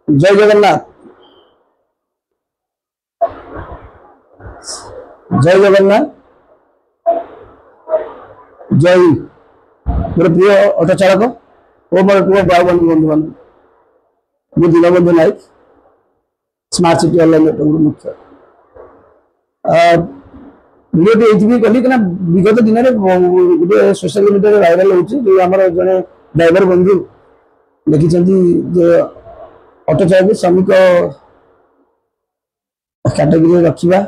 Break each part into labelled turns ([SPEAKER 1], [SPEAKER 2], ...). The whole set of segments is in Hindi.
[SPEAKER 1] जय जगन्नाथ। जय जगन्नाथ। जय मोर प्रिय ऑटो चालक ओ मोर प्रिय भाई बंधु बंधु बांधव मु दीनबंधु नायक स्मार्ट सिटी ऑनलाइन नेटवर्क मुख्य वीडियो ये कली कि विगत दिन में गोटे सोशल मीडिया भाइराल होमर जड़े ड्राइवर बंधु लिखिं ऑटो चालक श्रमिक कैटेगरी रखा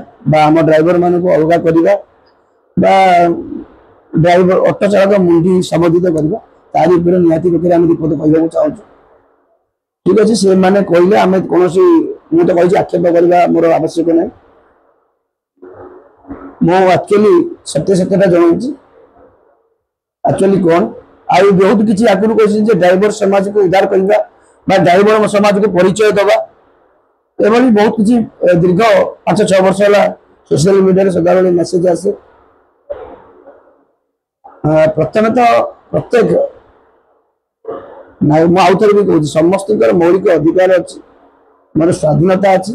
[SPEAKER 1] आम ड्राइवर मान को अलग करवा ड्राइवर ऑटो चालक मुंडी संबोधित करवा तारी निहाती पक्षे आम विपद कहना चाहूँ। ठीक अच्छे से मैंने कहले आम कौन मुझे कही आक्षेप करवा मोर आवश्यक ना मुझे सत्य सत्यता जनाऊँ एक्चुअली कौन आई बहुत किसी आगुरी कही ड्राइवर समाज को उद्धार करवा ड्राइवर समाज को परिचय दवा एभली बहुत किसी दीर्घ 5-6 वर्ष है सोशल मीडिया सदाबले मेसेज आसे। प्रथम तो प्रत्येक मुझे भी कहूँ समस्त मौलिक अधिकार अच्छी मोर स्वाधीनता अच्छी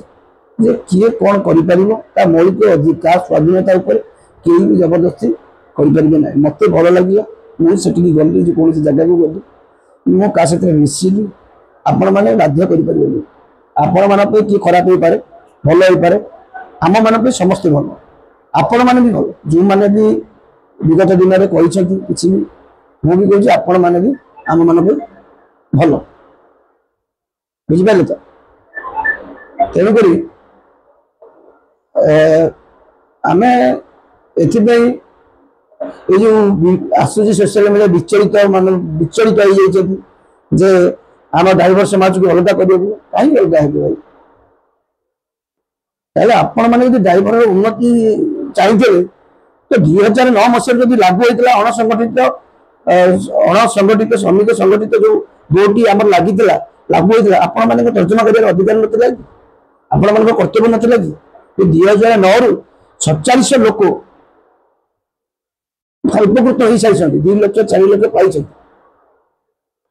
[SPEAKER 1] जे किए कौन कर मौलिक अधिकार स्वाधीनता कहीं भी जबरदस्ती करें ना मत भल लगे मुझे गली कौन जगह को गली मु क्या मिसिली आपण मैंने बाध्य करें आपण मान किए खराब हो पारे भल हो पारे आम मान समस्ते भल आपण मैंने भी भल जो मैंने भी विगत दिन में कही किसी भी मुझे कहूँ आपण मैंने भी आम मान भल बुझिपारे तो तेणुक आम एपाई ये जो आसूसी सोशल मीडिया विचलित मान विचलित हो जे आम ड्राइवर समाज को अलग कर कहीं अलग है भाई ताले आपण मैंने ड्राइवर उन्नति चाहिए तो 2009 मसीह जब लागू होता अणसंगठित श्रमिक संगठित जो दोटी आम लगी लागू होता आपण मैंने तर्जमा कर अधिकार नाला कि आपण मान कर्तव्य नाला कि 2009 रु 47 लोक उपकृत हो सारी 2 लाख 4 लाख पाई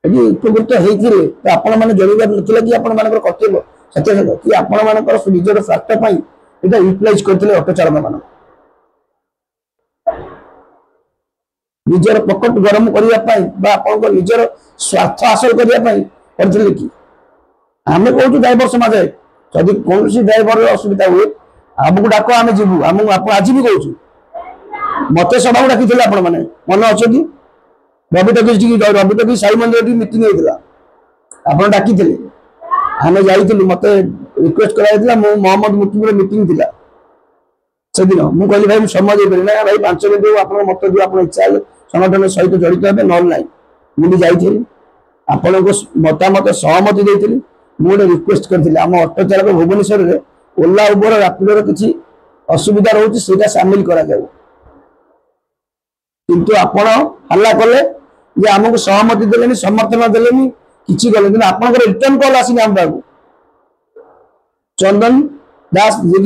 [SPEAKER 1] यदि उपकृत होते आपण मैंने जरूर नाला कि आपण मान कर्तव्य सत्य कि आपण मान निजर स्वार्थ यहाँ यूटिलाइज करते ऑटो चालक मान निजर पकेट गरम करने निजर स्वार्थ हासिल करने कि आम कहूँ ड्राइवर समाज है जदि कौन ड्राइवर असुविधा हुए आमको डाक आम जीवु आम आज भी कहूँ मत सभा डाकी आपण मैंने मन अच्छे कि रवि टकिस साई मंदिर मीटिंग होता आप डाकी आम जाइलु मत रिक्वेस्ट कराइला मोहम्मद मुफ्ती मीटिंग थी से दिन मुझे कहली भाई समय देपारे ना भाई 5 मिनट आप मत दिव आप इच्छा संगठन सहित जड़ित हे ना ना मुझे जाइए आपण मतामत सहमति देती मुझे रिक्वेस्ट करी आम ऑटो चालक भुवनेश्वर में ओला उबर रापिडोर किसी असुविधा रोचे से सामिल करा किंतु आपण हल्ला कले आमको सहमति देले समर्थन देले किसी गले कि आप रिटर्न कॉल आसनी आम पाक चंदन दास जी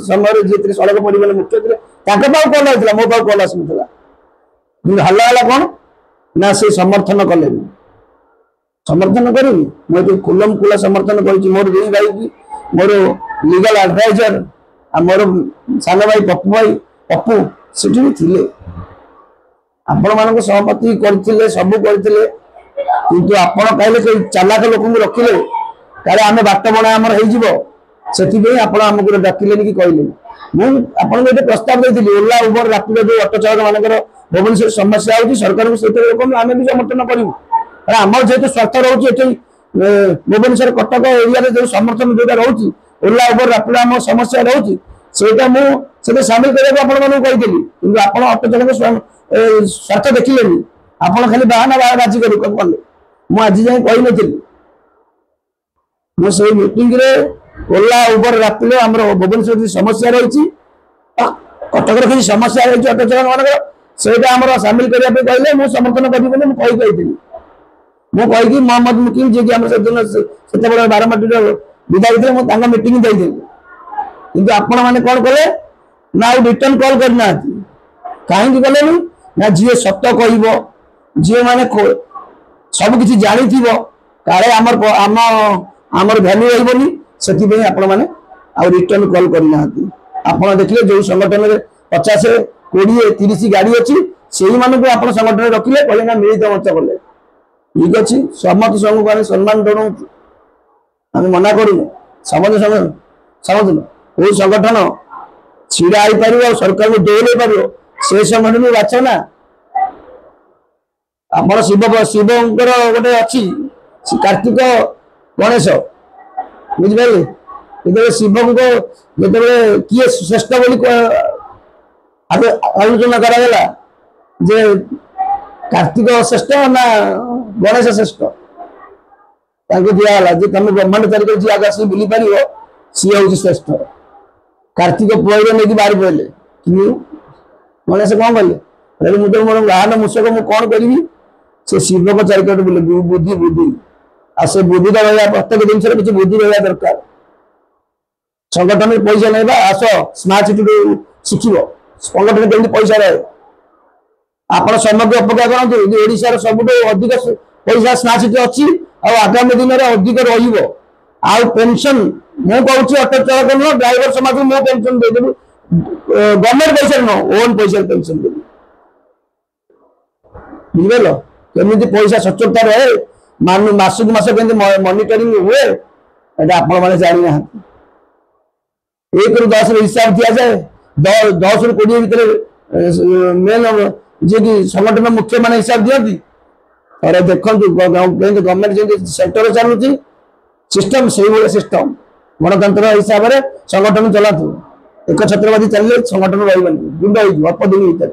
[SPEAKER 1] समय जी सड़क परिवहन मुख्य थे कॉल आसा मो पाक कॉल आसना कि हल्ला हल्ला कौन ना से समर्थन कले समर्थन करी मुझे कुलम कुला समर्थन कर मोर दे भाई की मोर लीगल एडवाइजर मोर सान भाई पप्पू भाई पप्पू से थे आपण मान सहमति करते सब करते किंतु आपण कहले चालाक लोक रखिले काले आम बाट बणा आमर हो आमको डाकिले कि कहले मुझे प्रस्ताव देती ओला उबर रापिडो जो ऑटो चालक मान भुवनेश्वर समस्या होती सरकार को सहित आम भी समर्थन करूँ आम जेहतु स्वार्थ रोचे भुवनेश्वर कटक एरिया जो समर्थन जो रोचे ओला उबर रापिडो आम समस्या रोचे से सामिल करने कही कि आप ऑटो चालक स्वार्थ देखिले आप खाली बाहाना बाजी कले मुझे जाए कही नी मुझे मीटिंग ओला उबर रापिडो आम भुवनेश्वर समस्या रही कटक किसी समस्या रही ऑटो चालक मान से सामिल करने कहले मुझे समर्थन करी मुझे मुझे मोहम्मद मुकिम जी से बारमाटी विदा होते मीटिंग देती कि आपण मैंने कौन कले ना रिटर्न कॉल करना कहीं कले ना जी सत कह जी मैंने सब किसी जानी काले आम आमर भैल्यू रही से आपण मैंने रिटर्न कॉल करना आप देखिए जो संगठन में 50 20 30 गाड़ी अच्छी से आप संगठन रखिले कहले ना मिलित मोर्चा कले ठीक अच्छे समस्त संघ को सम्मान जनाऊँ आम मना करूँ समझ समझ कोई संगठन छिड़ा हो पार और सरकार को दौड़े पार से संगठन बाछ ना आप शिवंकर गोटे अच्छी कार्तिक गणेश बुझिपारे जो शिव को जो किए श्रेष्ठ आलोचना कराला जे कार्तिक श्रेष्ठ ना गणेश श्रेष्ठ दिहला तुम ब्रह्मांड तारिख जी आगे आस बुली पार सी हूँ श्रेष्ठ कार्तिक पुआर नहीं बाहर पड़े कि गणेश कौन कले मुझे मोर गाहन मूषक मुझे कौन करी से शिव को चारिकट बुले बुद्धि बुद्धि आ से बुद्धि रहा प्रत्येक जिन किसी बुद्धि रहा दरकार संगठन में पैसा नहीं आस स्मार्ट सिटी शिखब संगठन केमती पैसा रहे आप समग्र अपेक्षा करते ओडार सब अधिक पैसा स्मार्ट सिटी अच्छी आगामी दिन में अधिक रेंशन मुझे कहूँ ऑटो चालक नुह ड्राइवर समाज को मुझे पेंशन देदेवी गवर्नमेंट पैसा नुह ओन पैसा पेंशन देवी बुझल केमी पैसा सचोटता रहे मासक मास के मनिटरिंग हुए आपण मैंने जानी ना 1 ରୁ 10 हिसाब दि जाए 10 ରୁ 20 भितर मेन जी कि संगठन मुख्य मान हिसाब दिखती और देखो गवर्नमेंट जो सेंटर चलुची सिस्टम से सिस्टम गणतंत्र हिसाब से संगठन चलातु एक छत्रवादी चलिए संगठन रही गुंड अल्प दिन भर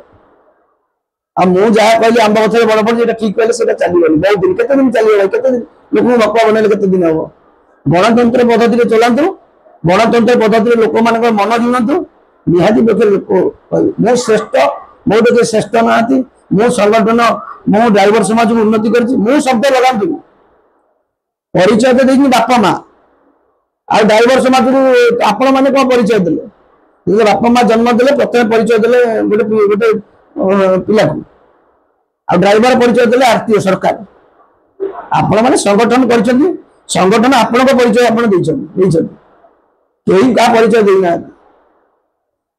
[SPEAKER 1] मुझे कहली आंब गचर बड़ पड़े ठीक कहले चलो बहुत दिन केते दिन चलो केते दिन लोक भक्का बनइले केते दिन हम गणतंत्र पद्धति चलातु गणतंत्र पद्धति लोक मान मन जुणतु निहाती पक्षे लोक मो श्रेष्ठ मो देखिए श्रेष्ठ ना मो संगठन मो ड्राइवर समाज को उन्नति कर शब्द लगातु परिचय तो देखनी बापा माँ आ ड्राइवर समाज को आपण मैंने कौन परिचय देले बापा माँ जन्म देले प्रथम परिचय देले गोटे गोटे पिला को ड्राइवर परिचय देले आरटीओ सरकार आपण मैंने संगठन कर संगठन आपण परिचय आप कहीं क्या परिचय देना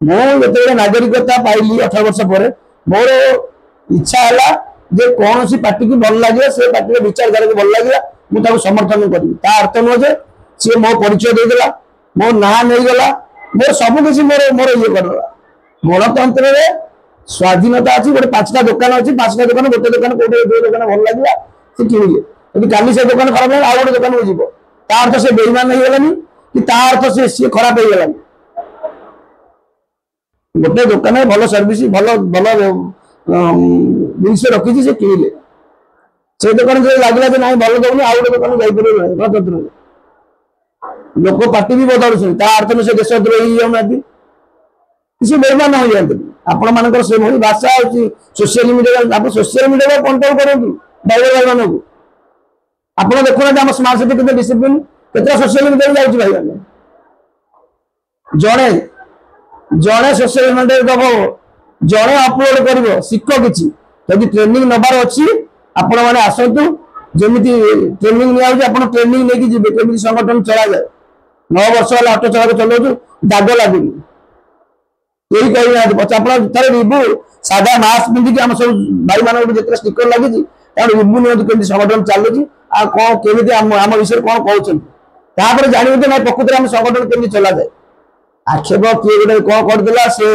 [SPEAKER 1] मुझे नागरिकता पाइली 18 वर्ष पर मोर इच्छा है जे कौन सी पार्टी की भल लगे से पार्टी विचारधारा को भल लगे मुझे समर्थन करी अर्थ नुह जे सी मो परिचय देदेला मो ना नहीं गला मोर सब किसी मोर मोर ये करदेला गणतंत्र स्वाधीनता अच्छी गोटे 5टा दुकान अच्छी 5टा दुकान गोटे दुकान कोटे दुकान भल लगे से किणिए यदि काली से दुकान खराब है आउ गोटे दुकान को जीव ता अर्थ से बेईमान नहीं गलानी कि ता अर्थ से सी खराब हो गलानी गोटे दुकान भल सर्विस भल भल जिनस रखी से किणिले से दुकान जो लगे ना भल दौनी आउ गोटे दुकान जापर गणतंत्र लोक पार्टी भी बदलुं ता अर्थ में से देशद्रोही जाऊना किसी बेईमान हो जाते आपण मानकर से भाई भाषा होची सोशल मीडिया आप सोशल मीडिया कंट्रोल करंतु ड्राइवर भाई मानू आपण देखुना हम स्मार्ट सिटी के डिसिप्लिन केतना सोशल मीडिया जाउची भाई माने जणे जणे सोशल मीडिया दबो जणे अपलोड करबो शिख किछि यदि ट्रेनिंग नबार अछि आपण माने आसंतु जेमिति ट्रेनिंग निया होची आपण ट्रेनिंग लेके जिबे केमिति संगठन चला जाए 9 वर्ष वाला ऑटो चालक चलाउछु दाग लागुनी यही कही थे रिव्यू साधा मास्क पिंधिक आम सब भाई मान जो स्टिकर लगी रिव्यू नियंतु संगठन चलुची कौन केमी आम विषय कौन कहते जानवे ना प्रकृति आम संगठन केमी चला जाए आक्षेप किए गोटे कौन करदेला से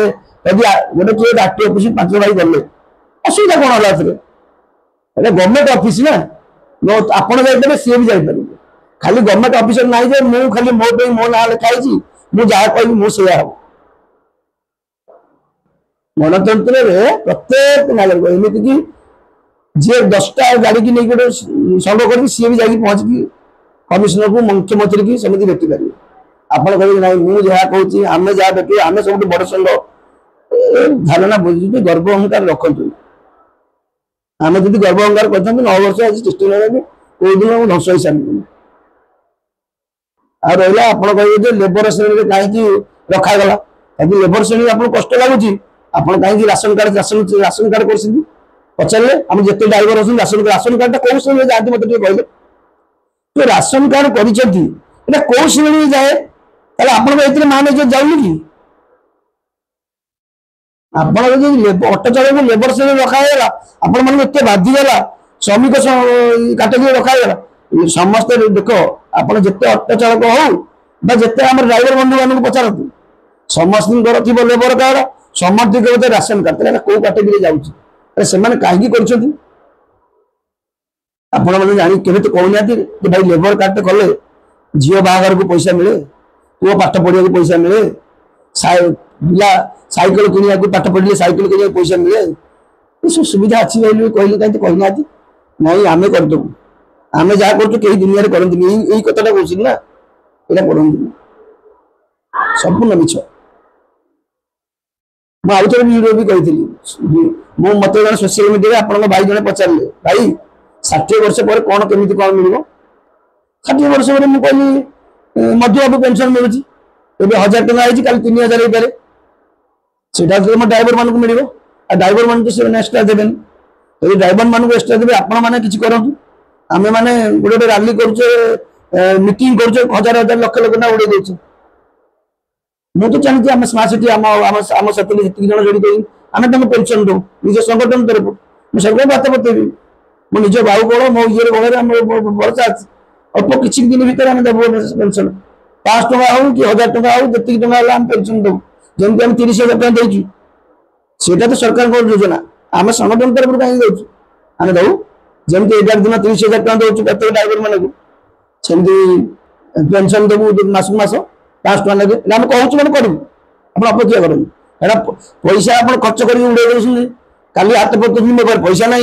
[SPEAKER 1] गोटे किए आरटीओ ऑफिस 5 भाई गले असुविधा कौन है गवर्नमेंट ऑफिस ना आपड़ जाइए सी भी जापर खाली गवर्नमेंट ऑफिसर ना मुझे खाली मो ना लिखाई मुझे जहाँ कहली मुझे हम गणतंत्र प्रत्येक नागरिक एमती कि जी 10टा गाड़ी की नहीं गोटे संघ कर सी भी जाकि पहुंची कमिशनर को मुख्यमंत्री की समिति भेटी पारे आप कहे मुझे जहाँ कहूँ आम जहाँ भेटू आम सब बड़ संघ धारणा बुझे गर्व अहंकार रखु आम जी गर्व अहंकार कर 9 वर्ष आज सृष्टि कौ दिन ध्वंस हो सारी आ रहा आप कहे लेबर श्रेणी कहीं रखागला यदि लेबर श्रेणी आप कष्ट लगुच आपड़ कहीं राशन कार्ड कर पचारे आम जिते ड्राइवर अच्छे राशन कार्ड कौन श्रेणी जाती मत कहले जो राशन कार्ड कर कौ श्रेणी जाए आप मान जाऊनी कि आप ऑटो चालक लेबर श्रेणी रखागला आपण मन एत बाधिगला श्रमिक कैटेगरी रखागला समस्त देख आप जिते ऑटो चालक हो जिते आम ड्राइवर बंधु मान पचारतु समस्त लेबर कार्ड समस्त राशन कार्ड कौ कैटेगरी जाऊँगी से कहीं कर आपण मैंने जानी के तो कहना कि भाई लेबर कार्ड कले झील बाहर को पैसा मिले पुओ पाठ पढ़ा पैसा मिले पिला साइकिल किणा पाठ पढ़े साइकिल किणा पैसा मिले ये सब सुविधा अच्छी भाई कहले कहीं कहना नहीं आम करदेबू आम जहाँ कर दुनिया करते यही कथा कौन ना यहाँ करते संपूर्ण मिछ मुझे वीडियो भी कही मत जन सोशल मीडिया आप भाई जन पचारे भाई 60 वर्ष पर कौन केमी कौन मिल 60 वर्ष पर मुझे कहली मध्यबाबू पेनसन मिलूँ एवं 1000 टका कल 3000 हो पाए से ड्राइवर मानक मिल ड्राइवर मान तो एक्सट्रा देवे यदि ड्राइवर मानक एक्सट्रा देवे आपण मैंने किसी करूँ आम मैंने गोटे राली करुचे मीटिंग करुचे 1000 1000 लक्ष लक्ष ना उड़े दे मुझे तो चाहती आम स्मार्ट सिटी आम साथ जी जड़ित आम तुम पेनसन दो निज संगठन तरफ मुझे सब बात बतेबी मो निज बाहु बड़ मो ये बड़े भरोसा अच्छी अल्प किसी दिन भितर आम देव पेनसन 500 टका हो कि 1000 टका हो जी टका पेनसन दो जमी आम 30,000 टका देचु सेटा तो सरकार योजना आम संगठन तरफ कहीं दौ आम दौ जमी 11 दिन 30,000 टका दौ प्रत्येक ड्राइवर मान सेमती पेनसन देवु मासक मास 500 टका लगे आम कहूँ मैंने करूँ आप अपेक्षा करूँ एटा पैसा आप खर्च कर उड़े दे काली हाथ पकड़ मो पास पैसा ना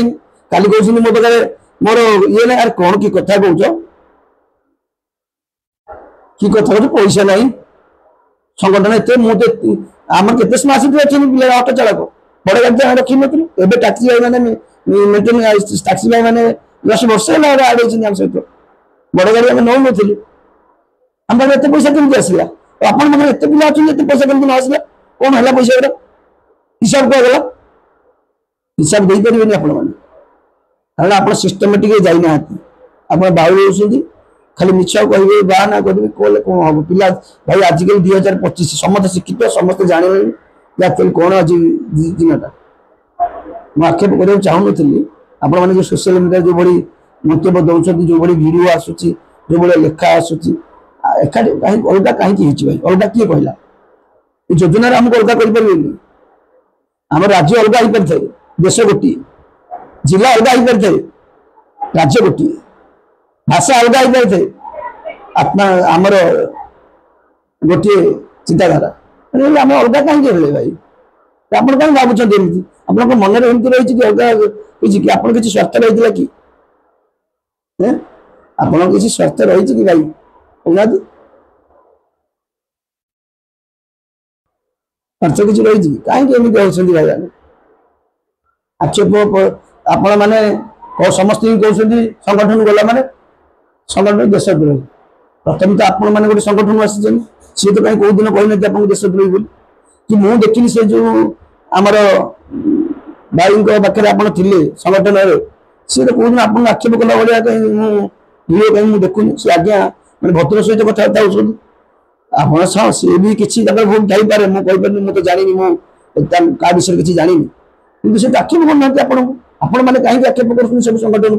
[SPEAKER 1] काली कहते मो पाखे मोर ये ना यार कौन की कथा कौच कि कथा कह पैसा ना संगठन एत मुझे आम के स्मार्ट सिटी अच्छे पिला ऑटो चालक बड़ गाड़ी रखी नी एवं टैक्सी भाई मैंने मेन्टेन टैक्सी भाई मैंने 10 वर्ष है आड़ आम सहित बड़ गाड़ी आम नौ नी आम पाखे एत पैसा केमी आसला आप एत पिला अच्छे पैसा केमी न आसला कौन है पैसा गुड़ा हिसाब कहगला हिसाब दे पारे आप कारण आप सिस्टमेटिक जाना आप बाहु होती खाली मिछ कहे बा ना करेंगे कौन कौन हम पिला भाई आजिकल 2025 समस्त शिक्षित समस्त जाने कौन आज दिनटा मुझे आक्षेप करने चाहूनी आपण मैंने जो सोशल मीडिया जो भाई मंतव्य दौरान जो भाई भिड आसूची जो भाई लेखा आसूची एकाठी कहीं अलग कहीं भाई अलग किए कहला योजन आमको अलग करें आम राज्य अलग हो पारि था देश गोटे जिला अलग हो पारि था राज्य गोटे भाषा अलग हो पारि थे आत्मा आमर गोटे चिंताधारा आम अलग कहीं भाई आप कहीं भावुँच आप मन में एमती रही कि अलग कि आप किसी स्वार्थ रही कि आप किसी स्वार्थ रही कि भाई कहना खर्च किसी रही कहीं एमती होती भाई आक्षेप आपण मैंने समस्त कहते संगठन गला माने संगठन देशद्रोही प्रथम तो आपण मैंने गोटे संगठन आसी सी तो कहीं कौ दिन कहना आपको देशद्रोही बोली कि मुझे देखनी से जो आमर भाई पाखे आप संगठन सी तो कौ दिन आपको आक्षेप कला भाया कहीं भिडियो कहीं मुझे देखुनी सी आज्ञा मैंने भद्र सहित कथबार्ता होती आप सी भी किसी भूल थी मुझे मुझे जानी क्या विषय किसी जानी कि से आक्षेप करना आपण मैंने कहीं आक्षेप कर सब संगठन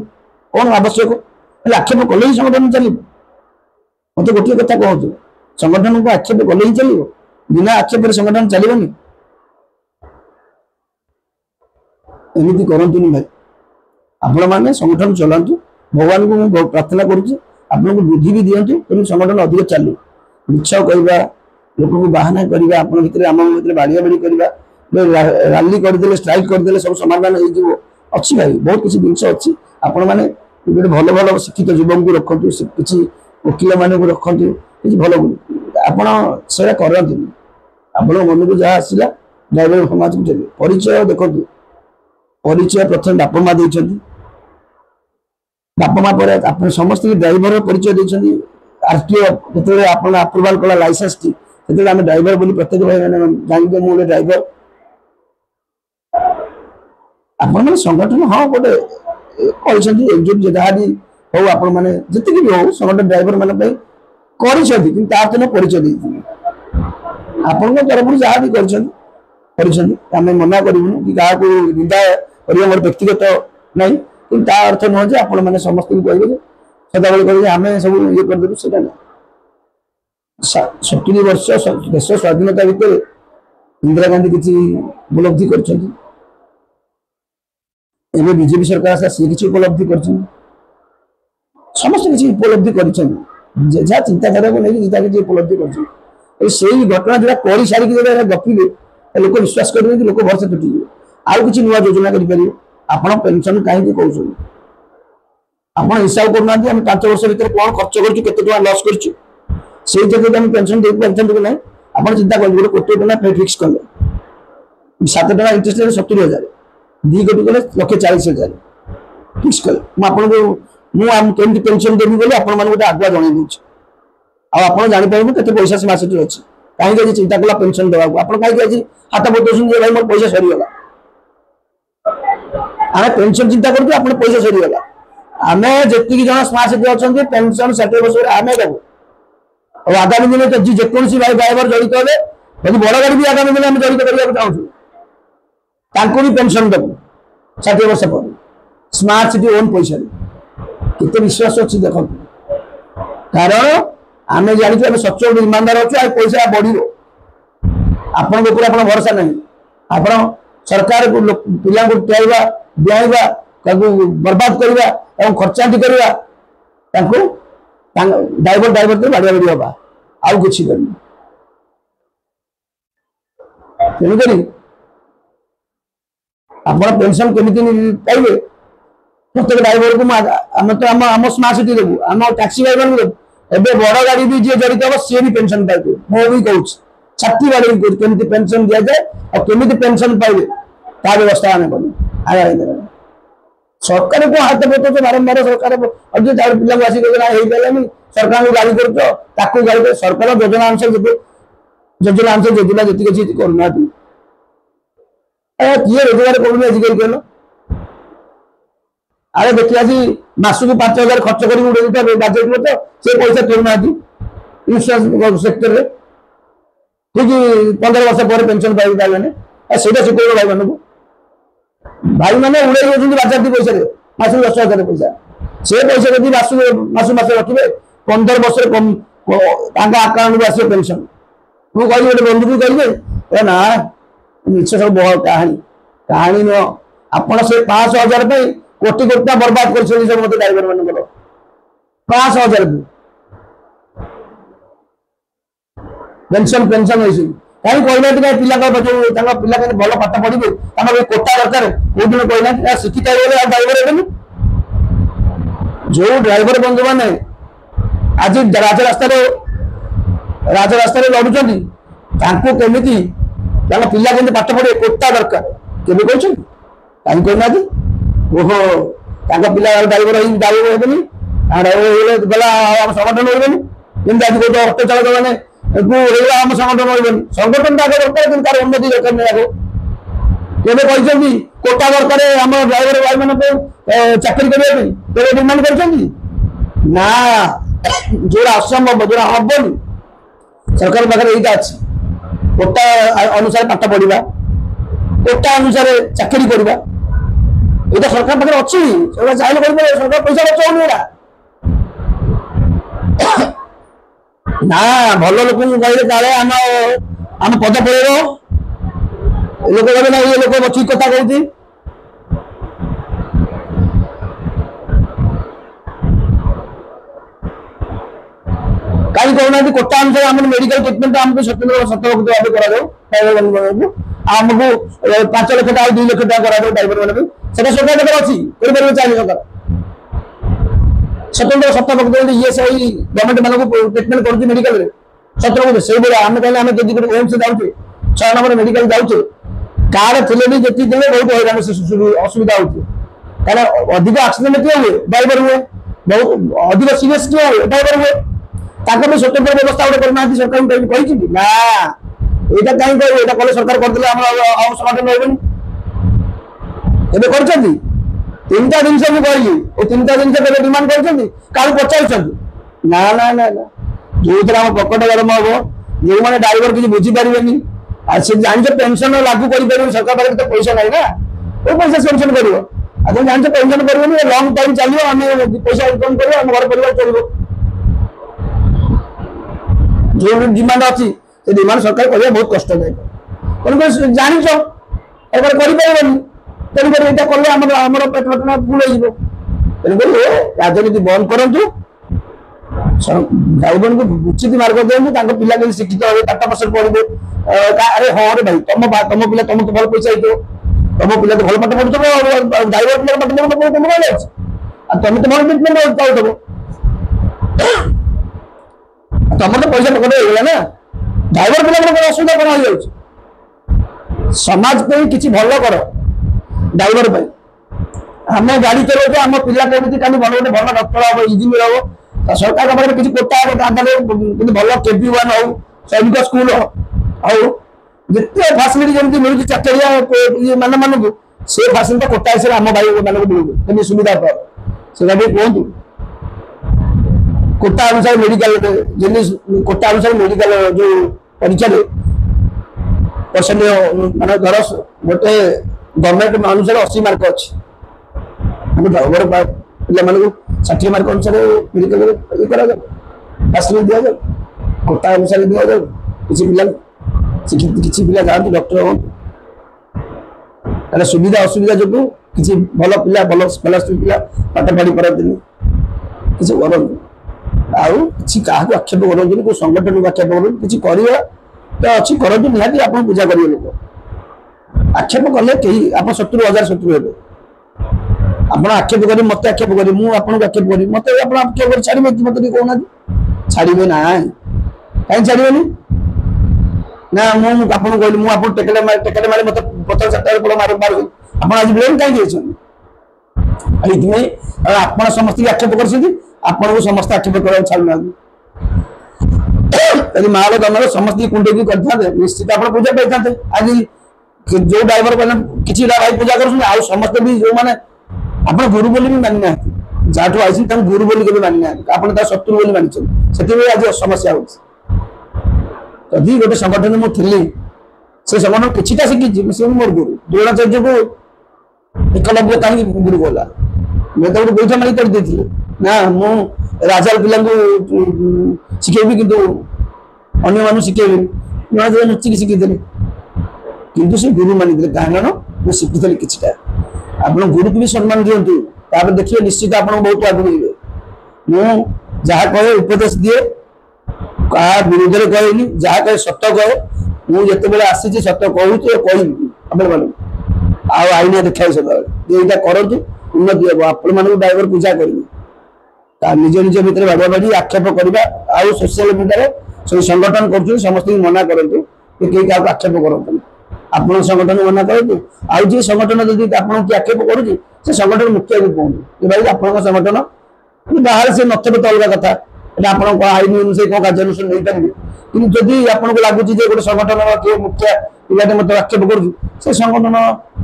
[SPEAKER 1] कौन आवश्यक आक्षेप कले ही संगठन चलो मत गोटे कथा कहतु संगठन को आक्षेप कले ही चलो बिना आक्षेप संगठन चलनी एमती करतुनि भाई आपण मैंने संगठन चलातु भगवान को मुझे प्रार्थना करुच्ची आपको बुद्धि भी दिंतु तेनाली संगठन अधिक चलू मिछ कहवा लोक को बाहाना करवा आप आम भर बाड़िया बाड़ी करवा राली करदे स्ट्राइक करदे सब समाधान हो अच्छी भाई बहुत किसी जिन अच्छी आपण मैंने गोटे भल भल शिक्षित युवक को रखु किसी वकिल मान को रखु कि भल आप करते आपण मन को जहाँ आसला ड्राइवर समाज को चलिए परिचय देखो परिचय प्रथम बापा माँ दे बापा माँ पर आप समस्त ड्राइवर परिचय देते आरटीओ जो आप अप्रुवाल कला लाइसेंस टी आम ड्राइवर बोली प्रत्येक भाई मैंने जानते मुझे ड्राइवर आपण मैंने संगठन हाँ गोटे कहते जहाँ भी हो आपण माने जति भी हो संगठन ड्राइवर माने पे करिसथि कि ता तने परिचय दैथि आपण को तरफ जहाँ भी करिसथि आमे मना करिवनु कि का को निंदा करियो मोर व्यक्तिगत नहीं कि ता अर्थ न जे आपण माने समस्त को कहबे जे सदा बेले कहबे आमे सब ये कर देबु सेटा ना 70 वर्ष देश स्वाधीनता भितर इंदिरा गांधी किसी उपलब्धि करछथि एबे बीजेपी सरकार से किसी उपलब्धि करछथि समस्त किसी उपलब्धि करछथि जे चिंताधारा को नहीं चिंता किसी उपलब्धि करछथि से घटना जो कर सारी गपिले लोक विश्वास करेंगे कि लोक भरसा तुटी आउ किसी नुआ योजना करें आपण पेंशन कहीं कौन आप हिसाब करना 5 वर्ष भर कौन खर्च कर लस कर पेंशन दे पार्टी कि ना आप चिंता करेंगे 1 कोटी टका फिक्स कले 7 टका इंटरेस्ट 70,000 2 कोटी कले 1,40,000 फिक्स कले मुझे पेंशन देवी बोले आप आगुआ जन दूसरी आप जापर के पैसा से मसटी अच्छी कहीं चिंता कला पेंशन देवा आप कहीं हाथ बतौन भाई मोर पैसा सरीगला आम पेंशन चिंता कर पैसा सरीगला आम जी जन स्मार्ट सिटी अच्छा पेंशन 60 वर्ष आम देव और आगामी दिन तो जेकोसी भाई ड्राइवर जड़ित हे यदि बड़ गाड़ी भी आगामी दिन जड़ित करने चाहूँ भी पेंशन देव 60 वर्ष पर स्मार्ट सिटी ओन पैसा केते विश्वास अच्छी देख कारण आम जानी आम सचल ईमानदार अच्छे पैसा बढ़ आपण भरोसा नहीं आप सरकार को पिला टेवा दिया बर्बाद करवा खर्चांती करवा ड्राइवर तो बाड़िया बाड़ी हवा आउ कि तेणुक आप पेंशन केमी पाइबे प्रत्येक ड्राइवर को आम स्मार्ट सिटी देवु आम टैक्सी ड्राइवर देवु एबे बड़ गाड़ी भी जी जड़ित हम सी भी पेंशन पाइबे मो भी कहूँ छाती गाड़ी केमी पेंशन दि जाए और केमी पेंशन पाइबे ता व्यवस्था आम कर सरकार को हाथ पकाच बारंबार सरकार पिला आसिक सरकार को गाड़ी कर गाड़ी कर सरकार योजना अनुसार योजना जी करना किए रोजगार करूँ आजिकल कहल अरे देखिए आज मासक 5,000 खर्च कर बजेट में तो से पैसा तोड़ना इंश्योरेंस सेक्टर ठीक 15 वर्ष पर पेंशन पाई पारे से शिखर भाई मान भाई मैंने उड़े बाजार पैसा मास 10,000 पैसा से पैसा जब मास रखिए 15 वर्ष आकाउंट को आस पेंशन मुझे कही गोटे बंधु भी कहे ना मिछ सब कहानी कहानी नुह आप 5,000 कोटी कोटी बर्बाद कर मत ड्राइवर मान 5,000 पेंशन पेंशन कहीं कहना पिला पिला भल पाठ पढ़े कोटा दरकार बहुत दिन कहना शिक्षित ड्राइवर जो ड्राइवर बंधु मैंने आज राजरास्त लड़ुंट केमी पिला के पाठ पढ़े कोटा दरकार केमी कहीं कहना ओहो पिला ड्राइवर हेबनी गला संगठन रही आज गोटे अटो चालक मैंने आम संगठन रही संगठन आगे दरकार तार उन्नति दरकार नहीं आगे कोटा दरकार आम ड्राइवर भाई मान चाकरी करने डिमांड कर ना जो असंभव जो हेनी सरकार पाखे यहीटा अच्छी कोटा अनुसार पाठ पढ़ा कोटा अनुसार चाकरी करवा ये सरकार पाखे अच्छी चाहिए कर सरकार पैसा बचाऊनी ना भल लोक कहले काले आम पद पड़े लोक कहे ना ये लोक ठीक कथा कहती कहीं कहना कोटा अनुसार आम मेडिकल ट्रिटमेंट आमको 70 भाव कर आमको 5 लाख टका 2 लाख टका करा ड्राइवर मान सरकार पाखे अच्छी कर चाहिए सरकार स्वतंत्र सत्ता पक्ष ईएसआई गवर्नमेंट मान ट्रिटमेंट कर मेडिकल सतर से आम कहले आम जब गोटे एम्स जाऊे 6 नंबर मेडिकल जाऊे कार्ड थे भी जी देने बहुत हैरान असुविधा होती कहीं अधिक एक्सीडेंट किए हुए ड्राइवर हुए बहुत अधिक सीरीयस किए हुए ड्राइवर हुए ताकि स्वतंत्र व्यवस्था गोटे करना सरकार कही ना यहाँ कहीं कहे कले सरकार करदे संगठन रही कर तीनटा जिन कहली तीनटा जिन डिमांड कर पचार ना ना ना ना जो आम पकेट गरम हम जो मैंने ड्राइवर किसी बुझीपारे से जान पेनसन लागू कर सरकार पाखे तो पैसा ना ना वो पैसा पेनसन कर जान पेनसन कर लंग टाइम चलो पैसा इनकम कर घर परिवार चलो जो डिमांड अच्छी से डिमांड सरकार करवा बहुत कष्टदायक तेणुक जाच करनी तेणुक यहाँ कले आम पेट पटना फुल हो तेणुक राजनीति बंद करूँ भाई बहन को उचित मार्ग दिखाते पिला के शिक्षित हे 8 पढ़े अरे हाँ रे भाई तुम पिला तुम तो भल पैसा हो तुम पिला तो भल पाठ पढ़ुव ड्राइवर पिला पाठ पढ़ुव तुम तुम तो भल ट्रिटमेंट पाऊब तुम तो पैसा पकड़ होगा ना ड्राइवर पिला असुविधा कौन हो जाए समाज पे किसी भल कर ड्राइवर आम गाड़ी चलो आम पिला केमी भल गोटे भल डक्टर हम इंजीनियर हम सरकार पाखे किसी कोटा भल KP1 हो सैनिक स्कूल हो जिते फैसिलिटी जमी मिलूँ चाकरिया ये मान मानू से फैसिलिटी कोटा हिसाब आम भाई मानक मिलूँ सुविधा पाओ से कहतु कोटा अनुसार मेडिकल कोटा अनुसार मेडिकल जो परीक्षा परसेंट मान धर गोटे गवर्नमेंट अनुसार 80 मार्क अच्छी ड्राइवर पे 60 मार्क अनुसार मेडिकल फैसिलिटी दि जाए कोटा अनुसार दि जाए किसी पिला शिक्षित किसी पिला जातु डॉक्टर हम सुविधा असुविधा जो किसी भल पिला भल स्कॉलरशिप पिला पाठ पढ़ी पारती किसी करूँ किसी क्या आक्षेप करूँ कोई संगठन को आक्षेप करूँ किसी करवा तो अच्छी करूँ निहाती आप पूजा करेंगे लोक आक्षेप कले कहीं आप 70,000 शत्रु हे आप आक्षेप कर मत आक्षेप करी मुझे आक्षेप करी मत आक्षेप कर छाड़े मत कहना छाड़े ना कहीं छाड़े ना मुझे कहली मुझे टेकेट मारे मत 50-60 मार मार आप आज ब्लेम कहीं आप समस्त आक्षेप कर समस्त आक्षेप कर छाड़ना यदि माल दमर समस्त कुंडे करते निश्चित आप पूजा पाई आज जो ड्राइवर किसी भाई पूजा कर समस्त भी जो मैंने आप गुरु बोली भी मानि ना जहाँ आई गुरु बोली के मानि ना आप शत्रु बोली मानी से आज समस्या होदी गोटे संगठन मुझे से संगठन किसी शिखी मोर गुरु द्रोणाचार्य को एकलव्य कहीं गुरु बोला मैं तो गोटे गोईठा मारी कर देती ना मु राजा पिला शिखेबी कि अन्य मान शिखेबी द्रोणाचार्य लुचिकी शिखी किंतु से गुरु मानी कारण मुझे शिखी किसी आप गुरु को भी सम्मान दिंतु देखिए निश्चित आप बहुत आगे मिले मुझे कहे उपदेश दिए क्या विरोध में कहनी जहाँ कहे सत कहे मुझे आसी सत कहूँ कह आईन देखा सब यहाँ करूँ उन्नति हम आपण मानक ड्राइवर पूजा करेंगे निज निज भितर बाड़ा बाड़ी आक्षेप करवा आउ सोशल मीडिया सब संगठन कर समस्त मना करूँ कि कहीं क्या आक्षेप करूँ आप संगठन मना करूँ आउ जी संगठन जब आपको आक्षेप करुँच से संगठन मुखिया को कहूँ भाई आप संगठन बाहर से नथिबे तो अलग कथा आप आईन अनुसार कौन कार्यानुष्ठान नहीं पारे कि जदि आपको लगुच गोटे संगठन किए मुखिया पिलाटे मतलब आक्षेप कर संगठन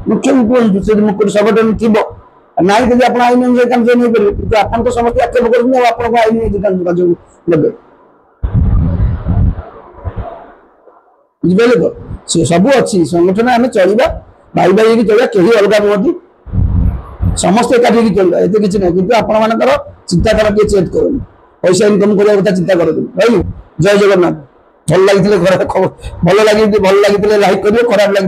[SPEAKER 1] मुख्य को कहूँ से मुख्य संगठन थी ना कि आप आईन अनुसार कार्य नहीं पारे कि आप समस्त आक्षेप कर आईन कार्य ने बुझे तो से सब अच्छी संगठन आम चलवा भाई भाई चलवा कहीं अलग नुहति समस्त एकाठी चलवा ये किसी ना कि आपर चिंताधारा किए चेंज करूँ पैसा इनकम करने चिंता करूँ भाई जय जगन्नाथ भल लगी भल लगी लाइक करेंगे खराब लगी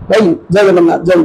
[SPEAKER 1] भाई जय जगन्नाथ जय।